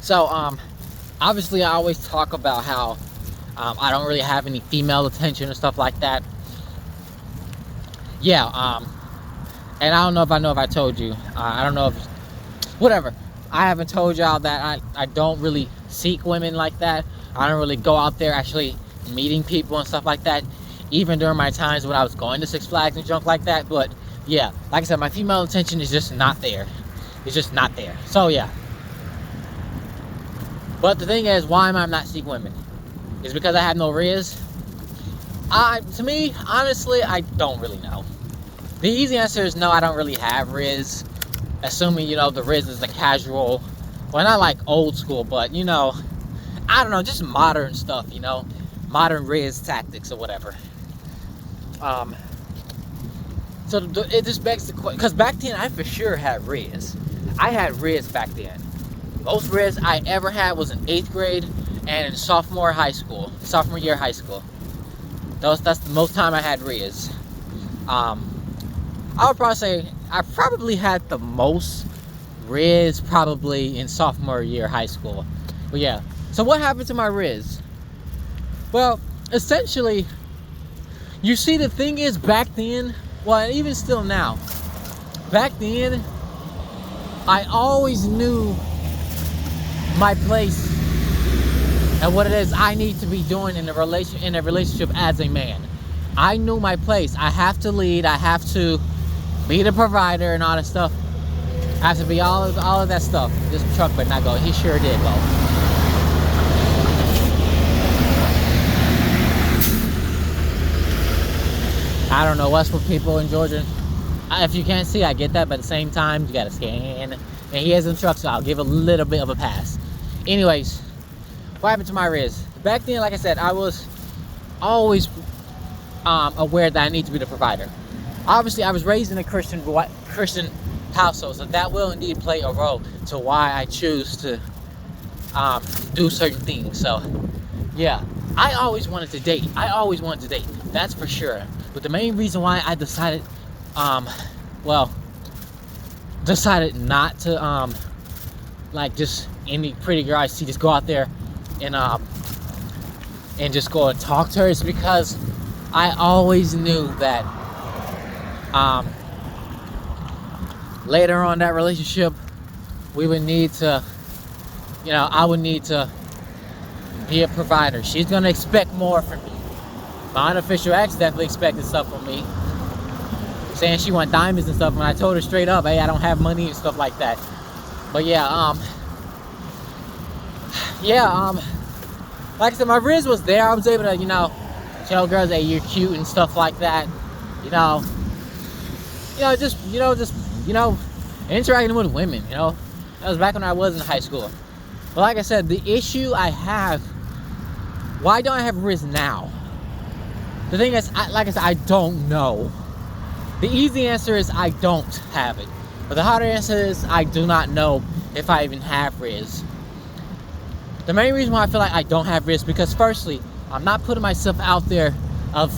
So, obviously, I always talk about how I don't really have any female attention and stuff like that. Yeah, and I don't know if I told you. I don't know if, whatever. I haven't told y'all that I don't really seek women like that. I don't really go out there actually meeting people and stuff like that, even during my times when I was going to Six Flags and junk like that. But yeah, like I said, my female attention is just not there. It's just not there. So yeah. But the thing is, why am I not seeking women? Is because I have no rizz? To me, honestly, I don't really know. The easy answer is no, I don't really have rizz. Assuming, the rizz is the casual, well, not like old school, but, I don't know, just modern stuff, modern rizz tactics or whatever. So it just begs the question, because back then I for sure had rizz. I had rizz back then. Most rizz I ever had was in 8th grade and in sophomore year of high school. That's the most time I had rizz. I would probably say I probably had the most rizz probably in sophomore year of high school. But yeah, so what happened to my rizz? Well, essentially, you see, the thing is, back then, well, even still now, back then, I always knew my place and what it is I need to be doing in a relationship as a man. I knew my place. I have to lead. I have to be the provider and all that stuff. I have to be all of that stuff. This truck better not go. He sure did go. I don't know what's for people in Georgia. If you can't see, I get that, but at the same time, you gotta scan. And he has a truck, so I'll give a little bit of a pass. Anyways, what happened to my rizz? Back then, like I said, I was always aware that I need to be the provider. Obviously, I was raised in a Christian household, so that will indeed play a role to why I choose to do certain things. So, yeah, I always wanted to date. That's for sure. But the main reason why I decided not to like just any pretty girl I see just go out there and just go and talk to her is because I always knew that later on that relationship we would need to, I would need to be a provider. She's gonna expect more from me. My unofficial ex definitely expected stuff from me, saying she want diamonds and stuff, and I told her straight up, hey, I don't have money and stuff like that. But yeah, like I said, my rizz was there. I was able to, tell girls, hey, you're cute and stuff like that. Interacting with women, That was back when I was in high school. But like I said, the issue I have, why don't I have rizz now? The thing is, like I said, I don't know. The easy answer is I don't have it. But the harder answer is I do not know if I even have rizz. The main reason why I feel like I don't have rizz, because firstly, I'm not putting myself out there of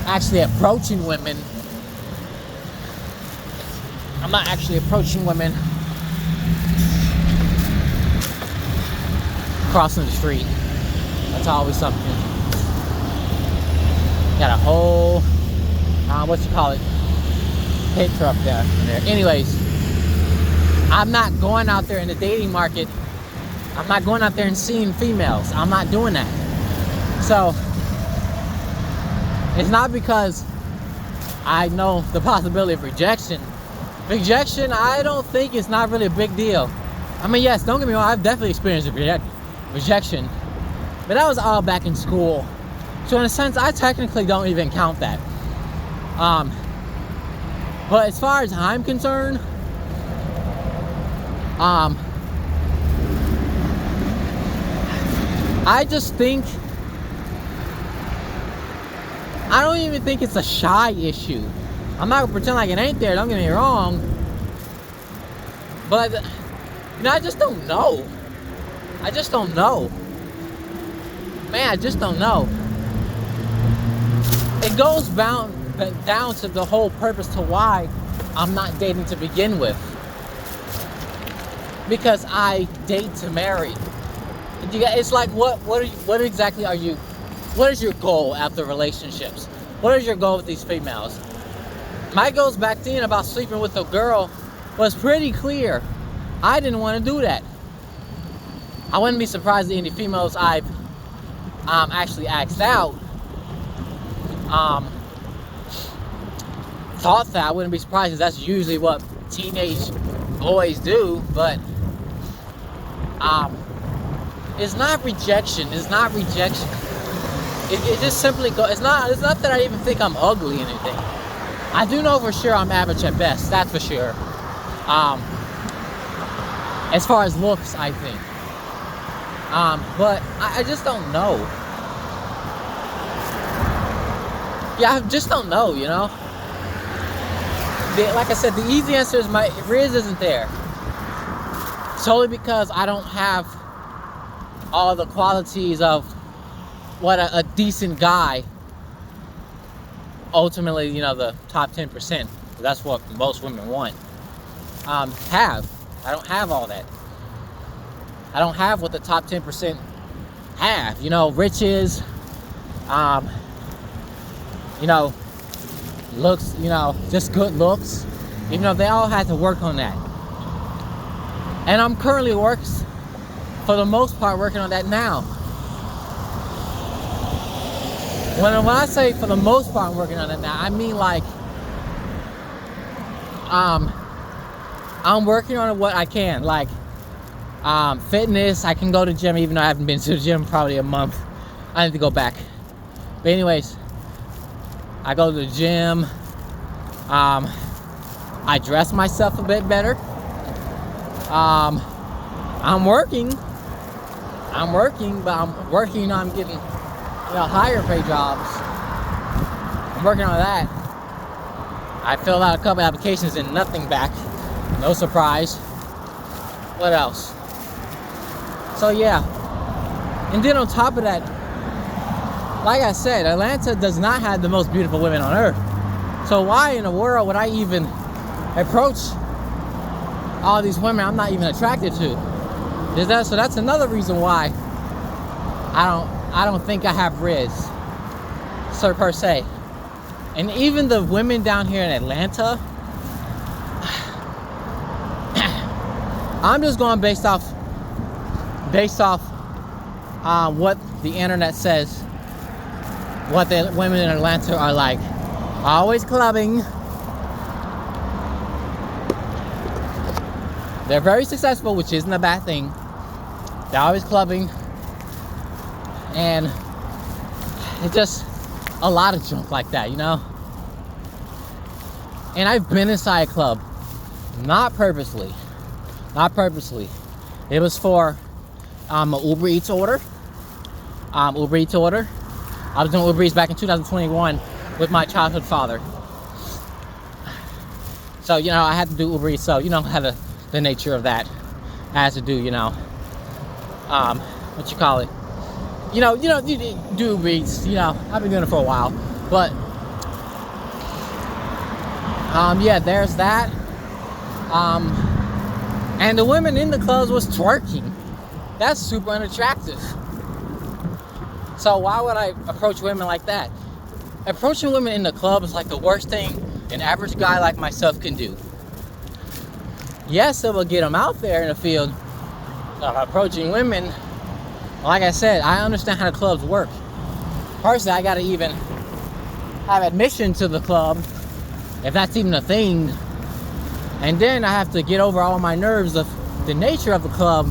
actually approaching women. I'm not actually approaching women crossing the street. That's always something. Got a whole, pit truck there. Anyways, I'm not going out there in the dating market. I'm not going out there and seeing females. I'm not doing that. So, it's not because I know the possibility of rejection. Rejection, I don't think it's not really a big deal. I mean, yes, don't get me wrong, I've definitely experienced rejection. But that was all back in school. So in a sense, I technically don't even count that. But as far as I'm concerned, I just think, I don't even think it's a shy issue. I'm not gonna pretend like it ain't there, don't get me wrong. But, I just don't know. Man, I just don't know. It goes down to the whole purpose to why I'm not dating to begin with. because I date to marry. It's like, what exactly are you, what is your goal after relationships? What is your goal with these females? My goals back then about sleeping with a girl was pretty clear. I didn't want to do that. I wouldn't be surprised at any females I've actually asked out thought that. I wouldn't be surprised, because that's usually what teenage boys do. But it's not rejection. It's not rejection. It just simply goes. It's not that I even think I'm ugly or anything. I do know for sure I'm average at best. That's for sure. As far as looks, I think. But I just don't know. Yeah, I just don't know, you know? Like I said, the easy answer is my rizz isn't there. Solely because I don't have all the qualities of what a decent guy, ultimately, you know, the top 10%, that's what most women want, have. I don't have all that. I don't have what the top 10% have. You know, riches, you know, looks, you know, just good looks. You know, they all had to work on that. And I'm currently for the most part, working on that now. When I say for the most part I'm working on it now, I mean like, I'm working on what I can. Like, fitness, I can go to the gym even though I haven't been to the gym probably a month. I need to go back. But anyways, I go to the gym. I dress myself a bit better. I'm working, but I'm working on getting, you know, higher pay jobs. I'm working on that. I filled out a couple applications and nothing back. No surprise. What else? So yeah. And then on top of that, like I said, Atlanta does not have the most beautiful women on earth. So why in the world would I even approach all these women I'm not even attracted to? So that's another reason why I don't think I have rizz, so per se. And even the women down here in Atlanta, I'm just going based off what the internet says, what the women in Atlanta are like. Always clubbing. They're very successful, which isn't a bad thing. They're always clubbing. And it's just a lot of junk like that, you know? And I've been inside a club. Not purposely. It was for an Uber Eats order. I was doing Uber Eats back in 2021 with my childhood father. So, you know, I had to do Uber Eats, so you know how the nature of that has to do, you know, what you call it. You know, you do Uber Eats, you know, I've been doing it for a while. But, yeah, there's that. And the women in the clubs was twerking. That's super unattractive. So why would I approach women like that? Approaching women in the club is like the worst thing an average guy like myself can do. Yes, it will get them out there in the field. Approaching women, like I said, I understand how the clubs work. Personally, I gotta even have admission to the club, if that's even a thing. And then I have to get over all my nerves of the nature of the club.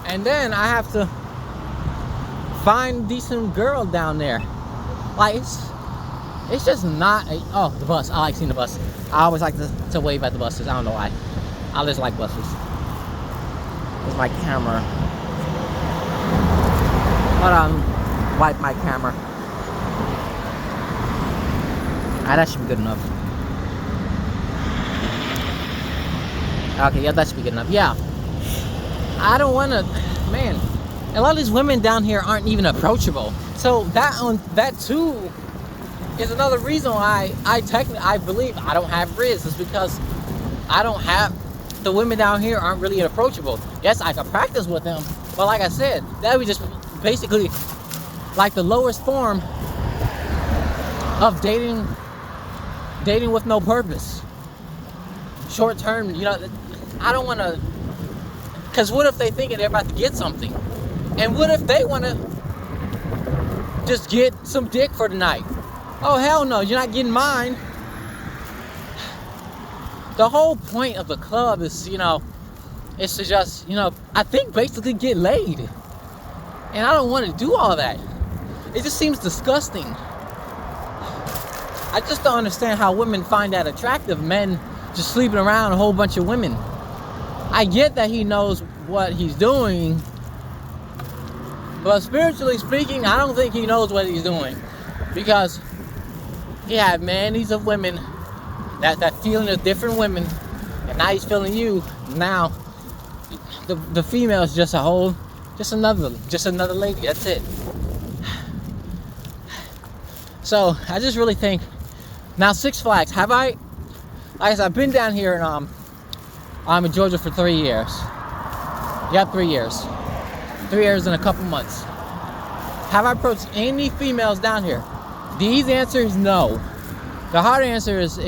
And then I have to find a decent girl down there. Like, it's just not oh, the bus. I like seeing the bus. I always like to wave at the buses. I don't know why. I just like buses. There's my camera. Hold on. Wipe my camera. That should be good enough. Okay, yeah, that should be good enough. Yeah. I don't want to, man, a lot of these women down here aren't even approachable. So that too is another reason why I believe I don't have rizz, is because I don't have the women down here aren't really approachable. Yes, I can practice with them, but like I said, that would just basically like the lowest form of dating with no purpose. Short term, I don't want to, because what if they thinking they're about to get something? And what if they want to just get some dick for the night? Oh, hell no, you're not getting mine. The whole point of the club is, is to just, I think basically get laid. And I don't want to do all that. It just seems disgusting. I just don't understand how women find that attractive, men just sleeping around a whole bunch of women. I get that he knows what he's doing, but spiritually speaking, I don't think he knows what he's doing. Because he had manies of women, that feeling of different women, and now he's feeling you. Now the female is just another lady. That's it. So I just really think now Six Flags. Like I said, I've been down here and I'm in Georgia for 3 years. Yeah, 3 years. 3 years and a couple months. Have I approached any females down here? The easy answer is no. The hard answer is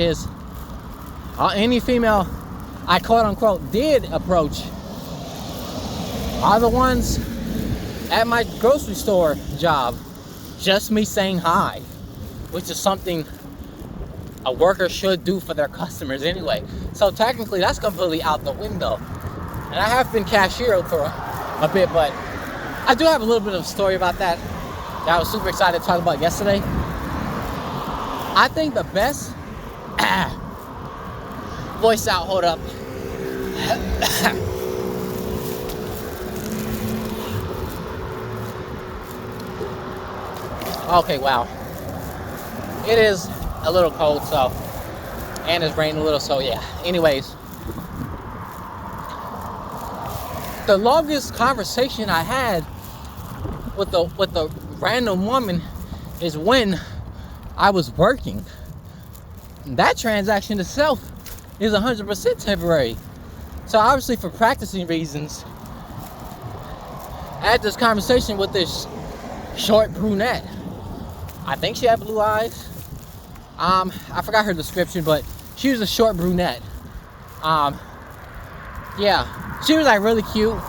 any female I quote unquote did approach are the ones at my grocery store job. Just me saying hi, which is something a worker should do for their customers anyway. So technically that's completely out the window. And I have been cashiered for a bit, but I do have a little bit of a story about that I was super excited to talk about yesterday. I think the best voice out, hold up. Okay, wow. It is a little cold, so, and it's raining a little, so yeah. Anyways, the longest conversation I had with the random woman is when I was working. That transaction itself is 100% temporary. So obviously, for practicing reasons, I had this conversation with this short brunette. I think she had blue eyes. I forgot her description, but she was a short brunette. Yeah, she was like really cute,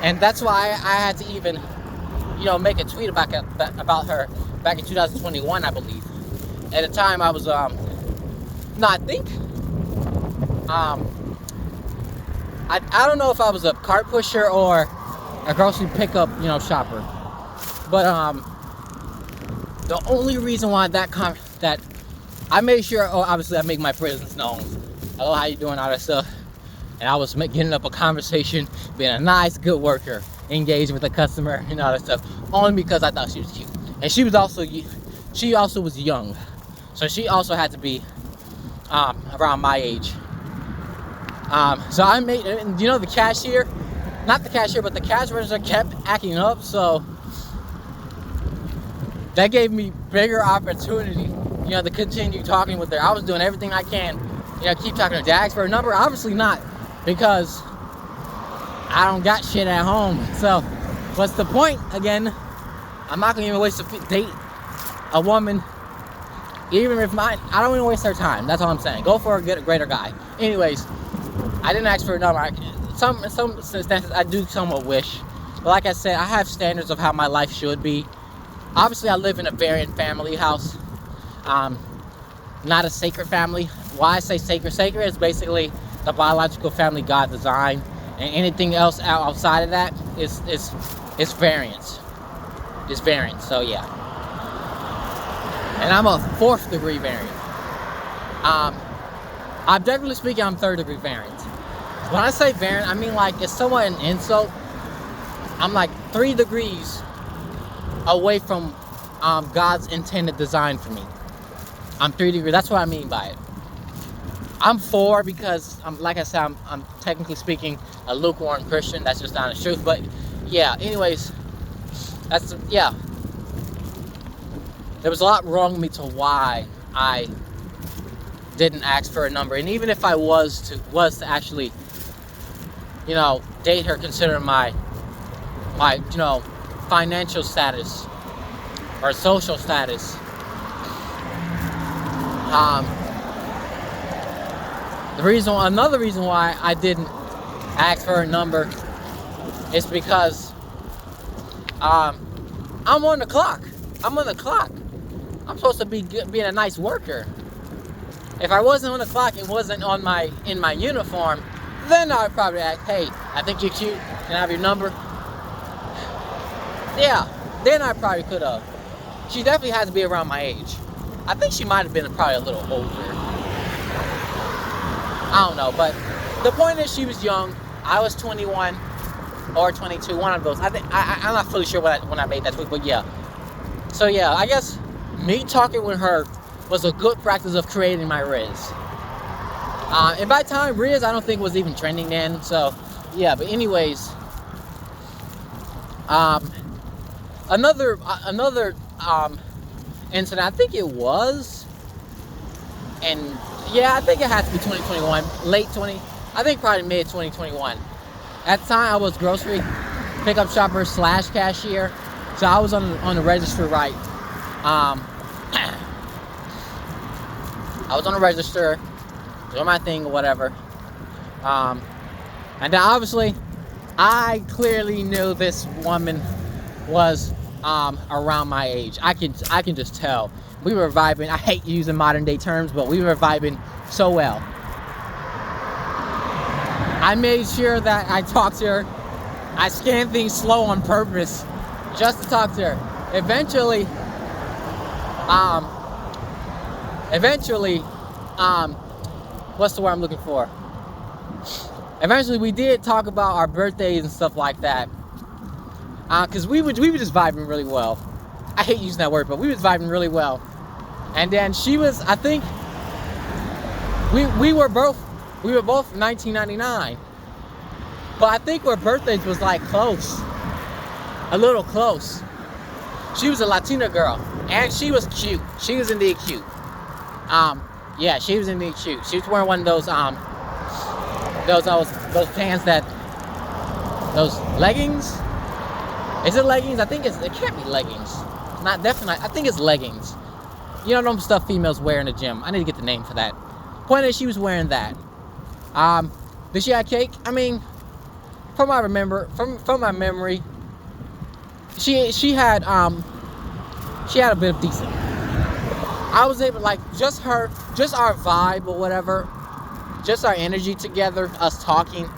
and that's why I had to even, make a tweet about her back in 2021, I believe. At the time, I was I don't know if I was a cart pusher or a grocery pickup, shopper. But the only reason why that I made sure, obviously I make my presence known. Hello, how you doing, all that stuff. And I was getting up a conversation, being a nice, good worker, engaged with the customer, all that stuff, only because I thought she was cute. And she also was young, so she also had to be around my age. So I made, the cashier, not the cashier, but the cash register kept acting up, so that gave me bigger opportunity, to continue talking with her. I was doing everything I can, keep talking to her. Did I ask for a number? Obviously not, because I don't got shit at home. So what's the point? Again, I'm not gonna even waste a date a woman, even if I don't even waste her time. That's all I'm saying. Go for a greater guy. Anyways, I didn't ask for a number. Some circumstances I do somewhat wish, but like I said, I have standards of how my life should be. Obviously, I live in a variant family house, not a sacred family. Why I say sacred is basically the biological family God designed, and anything else outside of that is variance. It's variance. So yeah, and I'm a 4th degree variant. I'm definitely speaking, I'm 3rd degree variant. When I say variant, I mean like it's somewhat an insult. I'm like 3 degrees away from God's intended design for me. I'm 3 degrees. That's what I mean by it. I'm 4 because like I said, I'm technically speaking a lukewarm Christian. That's just not the truth. But yeah. Anyways, yeah. There was a lot wrong with me to why I didn't ask for a number, and even if I was to actually date her considering my financial status or social status. Another reason why I didn't ask for her number is because I'm on the clock. I'm on the clock. I'm supposed to be being a nice worker. If I wasn't on the clock and wasn't in my uniform, then I'd probably ask, hey, I think you're cute. Can I have your number? Yeah, then I probably could have. She definitely has to be around my age. I think she might have been probably a little older. I don't know, but the point is she was young. I was 21 or 22, one of those. I'm not fully sure when I made that tweet, but yeah. So yeah, I guess me talking with her was a good practice of creating my rizz. And by the time rizz, I don't think was even trending then. So yeah, but anyways, another incident, I think it was, and yeah, I think it had to be 2021, I think probably mid 2021. At the time, I was grocery pickup shopper / cashier, so I was on the register, right? I was on the register, doing my thing or whatever, and then obviously, I clearly knew this woman was around my age. I can just tell. We were vibing. I hate using modern day terms, but we were vibing so well. I made sure that I talked to her. I scanned things slow on purpose just to talk to her. Eventually, what's the word I'm looking for? Eventually, we did talk about our birthdays and stuff like that. Cause we were just vibing really well. I hate using that word, but we was vibing really well. And then she was, I think, we were both 1999. But I think our birthdays was like close, a little close. She was a Latina girl, and she was cute. She was indeed cute. Yeah, she was indeed cute. She was wearing one of those pants those leggings. Is it leggings? I think it can't be leggings. Not definitely. I think it's leggings. You know, them stuff females wear in the gym. I need to get the name for that. Point is, she was wearing that. Did she have cake? I mean, from my memory, she had a bit of decent. I was able, like, just our vibe or whatever, just our energy together, us talking,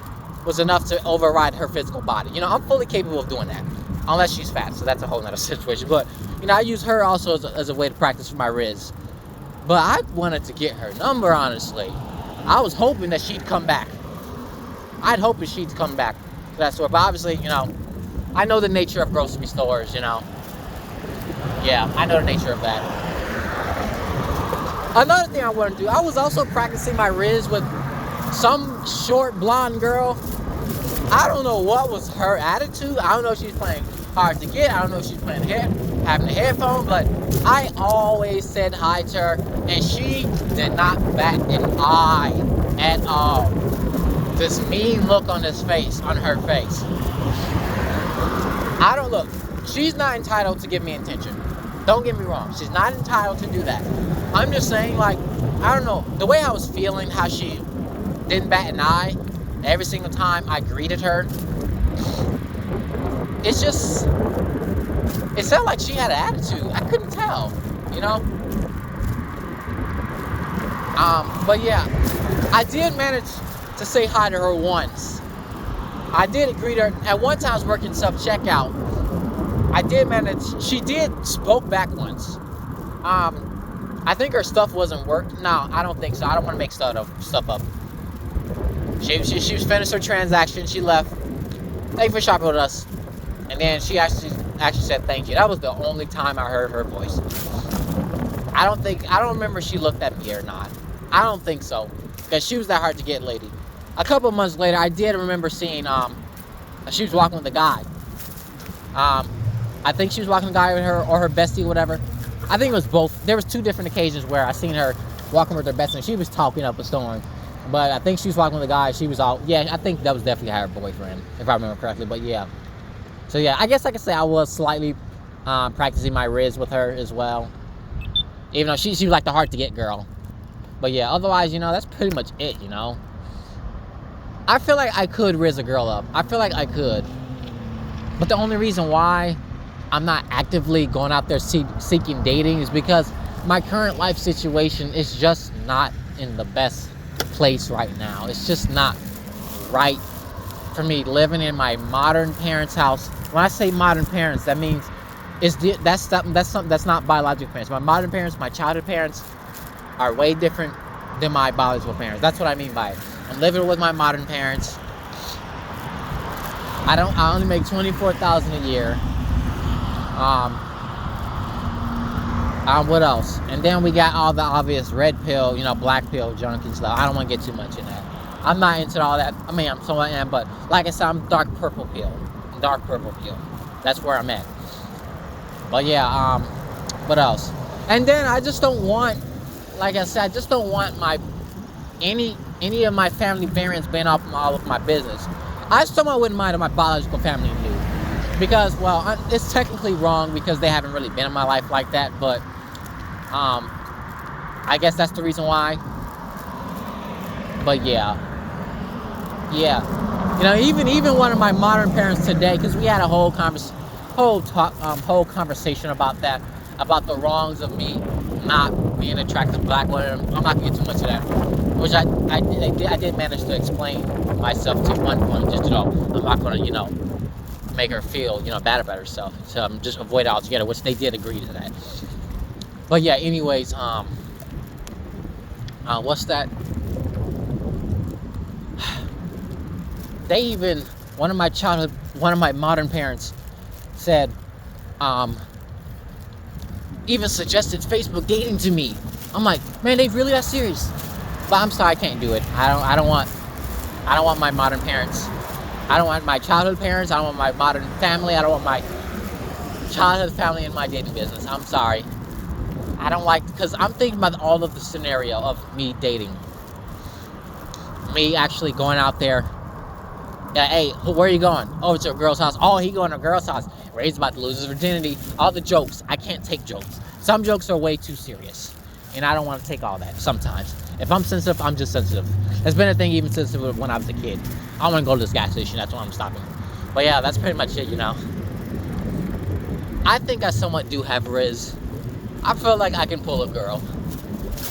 was enough to override her physical body. You know, I'm fully capable of doing that. Unless she's fat, so that's a whole nother situation. But, you know, I use her also as a way to practice for my rizz. But I wanted to get her number, honestly. I was hoping that she'd come back. I'd hope that she'd come back to that store. But obviously, you know, I know the nature of grocery stores, you know. Yeah, I know the nature of that. Another thing I want to do, I was also practicing my rizz with some short blonde girl. I don't know what was her attitude. I don't know if she's playing hard to get. I don't know if she's playing having a headphone, but I always said hi to her, and she did not bat an eye at all. This mean look on her face. I don't look. She's not entitled to give me attention. Don't get me wrong. She's not entitled to do that. I'm just saying, like, I don't know. The way I was feeling, how she didn't bat an eye every single time I greeted her, it felt like she had an attitude. I couldn't tell, you know? But yeah, I did manage to say hi to her once. I did greet her. At one time I was working self-checkout. She did spoke back once. I think her stuff wasn't working. No, I don't think so. I don't want to make stuff up. She was finished her transaction. She left. Thank you for shopping with us. And then she actually said thank you. That was the only time I heard her voice. I don't remember if she looked at me or not. I don't think so, because she was that hard to get lady. A couple of months later, I did remember seeing she was walking with a guy. I think she was walking with a guy with her, or her bestie, whatever. I think it was both. There was two different occasions where I seen her walking with her bestie, and she was talking up a storm. But I think she was walking with a guy. She was all, yeah, I think that was definitely her boyfriend, if I remember correctly. But yeah. So yeah, I guess I could say I was slightly practicing my rizz with her as well. Even though she was like the hard to get girl. But yeah, otherwise, that's pretty much it, I feel like I could rizz a girl up. I feel like I could. But the only reason why I'm not actively going out there seeking dating is because my current life situation is just not in the best place right now. It's just not right for me living in my modern parents' house. When I say modern parents, that means that's not biological parents. My modern parents, my childhood parents are way different than my biological parents. That's what I mean by it. I'm living with my modern parents. I only make $24,000 a year. What else? And then we got all the obvious red pill, black pill junk and stuff. I don't want to get too much in that. I'm not into all that. I mean, I'm somewhat am, but like I said, I'm dark purple pill. That's where I'm at. But yeah, what else? And then I just don't want, like I said, I just don't want any of my family variants being off all of my business. I somewhat wouldn't mind if my biological family knew. Because, well, it's technically wrong because they haven't really been in my life like that, but I guess that's the reason why. But yeah. Even one of my modern parents today, because we had a whole conversation about that, about the wrongs of me not being attracted to black women. I'm not gonna get too much of that, which I did manage to explain myself to one point. Just I'm not gonna make her feel bad about herself. So I'm just avoid it altogether, which they did agree to that. But yeah, anyways, what's that? One of my modern parents said, even suggested Facebook dating to me. I'm like, man, they really that serious? But I'm sorry, I can't do it. I don't want my modern parents. I don't want my childhood parents. I don't want my modern family. I don't want my childhood family in my dating business. I'm sorry. I don't like, because I'm thinking about all of the scenario of me dating. Me actually going out there. Hey, where are you going? Oh, it's a girl's house. Oh, he going to a girl's house. Ray's about to lose his virginity. All the jokes. I can't take jokes. Some jokes are way too serious. And I don't want to take all that sometimes. If I'm sensitive, I'm just sensitive. It's been a thing even since when I was a kid. I want to go to this gas station. That's why I'm stopping. But yeah, that's pretty much it, I think I somewhat do have rizz. I feel like I can pull a girl.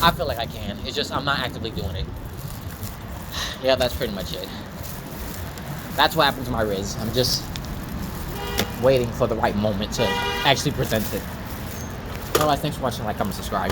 I feel like I can. It's just I'm not actively doing it. Yeah, that's pretty much it. That's what happened to my rizz. I'm just waiting for the right moment to actually present it. Otherwise, thanks for watching. Like, comment, subscribe.